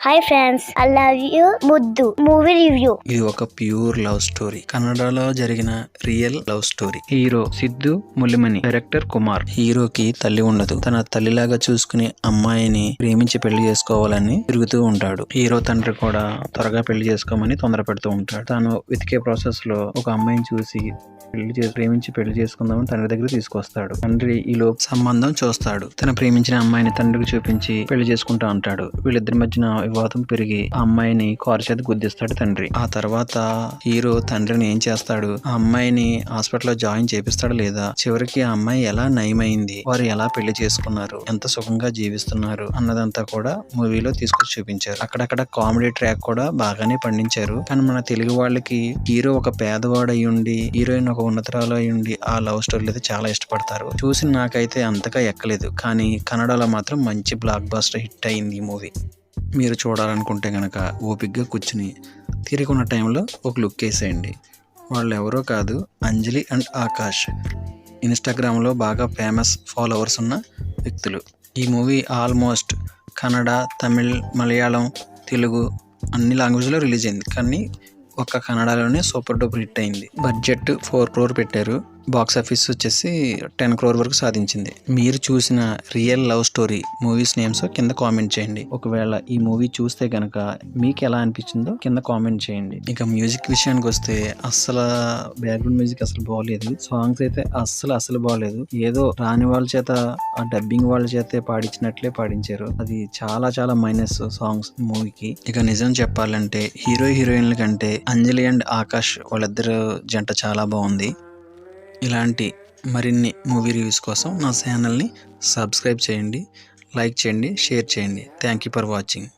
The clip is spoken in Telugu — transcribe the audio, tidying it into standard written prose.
Hi friends, I love you Muddu movie review. ఇది ఒక ప్యూర్ లవ్ స్టోరీ. కన్నడలో జరిగిన real love story. Hero Siddhu Mulimani, director Kumar. హీరోకి తల్లి ఉండదు. తన తల్లిలాగా చూసుకుని అమ్మాయిని ప్రేమించి పెళ్లి చేసుకోవాలని తిరుగుతూ ఉంటాడు. హీరో తండ్రి కూడా త్వరగా పెళ్లి చేసుకోమని తొందర పెడుతూ ఉంటాడు. తాను వెతికే ప్రాసెస్ లో ఒక అమ్మాయిని చూసి ప్రేమించి పెళ్లి చేసుకుందామని తండ్రి దగ్గర తీసుకొస్తాడు. తండ్రి ఈ లోపు సంబంధం చూస్తాడు. తన ప్రేమించిన అమ్మాయిని తండ్రికి చూపించి పెళ్లి చేసుకుంటా అంటాడు. వీళ్ళిద్దరి మధ్యన వివాదం పెరిగి ఆ అమ్మాయిని కారు చేత గుద్దిస్తాడు తండ్రి. ఆ తర్వాత హీరో తండ్రిని ఏం చేస్తాడు, ఆ అమ్మాయిని హాస్పిటల్లో జాయిన్ చేపిస్తాడు లేదా, చివరికి ఆ అమ్మాయి ఎలా నయమైంది, వారు ఎలా పెళ్లి చేసుకున్నారు, ఎంత సుఖంగా జీవిస్తున్నారు అన్నదంతా కూడా మూవీలో తీసుకొచ్చి చూపించారు. అక్కడక్కడ కామెడీ ట్రాక్ కూడా బాగానే పండించారు. కానీ మన తెలుగు వాళ్ళకి హీరో ఒక పేదవాడు అయి ఉండి హీరోయిన్ ఒక ఉన్నతరాలు అయి ఉండి ఆ లవ్ స్టోరీలు అయితే చాలా ఇష్టపడతారు. చూసి నాకైతే అంతగా ఎక్కలేదు, కానీ కన్నడలో మాత్రం మంచి బ్లాక్ బస్టర్ హిట్ అయింది ఈ మూవీ. మీరు చూడాలనుకుంటే కనుక ఓపిక్గా కూర్చుని తిరిగిన టైంలో ఒక లుక్ వేసేయండి. వాళ్ళు ఎవరో కాదు, అంజలి అండ్ ఆకాష్. ఇన్స్టాగ్రామ్లో బాగా ఫేమస్ ఫాలోవర్స్ ఉన్న వ్యక్తులు. ఈ మూవీ ఆల్మోస్ట్ కన్నడ, తమిళ్, మలయాళం, తెలుగు అన్ని లాంగ్వేజ్లో రిలీజ్ అయింది. కానీ ఒక్క కన్నడలోనే సూపర్ డూపర్ హిట్ అయింది. బడ్జెట్ 4 crore పెట్టారు. బాక్స్ ఆఫీస్ వచ్చేసి 10 crore వరకు సాధించింది. మీరు చూసిన real love story movies names కింద కామెంట్ చేయండి. ఒకవేళ ఈ మూవీ చూస్తే కనుక మీకు ఎలా అనిపించిందో కింద కామెంట్ చేయండి. ఇక మ్యూజిక్ విషయానికి వస్తే అస్సలు బ్యాక్గ్రౌండ్ మ్యూజిక్ అసలు బాగోలేదు. సాంగ్స్ అయితే అస్సలు బాగోలేదు. ఏదో రాని వాళ్ళ చేత, ఆ డబ్బింగ్ వాళ్ళ చేతే పాడించినట్లే పాడించారు. అది చాలా మైనస్ సాంగ్స్ మూవీకి. ఇక నిజం చెప్పాలంటే హీరో హీరోయిన్ల కంటే అంజలి అండ్ ఆకాష్ వాళ్ళిద్దరు జంట చాలా బాగుంది. ఇలాంటి మరిన్ని మూవీ రివ్యూస్ కోసం నా ఛానల్ని సబ్స్క్రైబ్ చేయండి, లైక్ చేయండి, షేర్ చేయండి. Thank you for watching.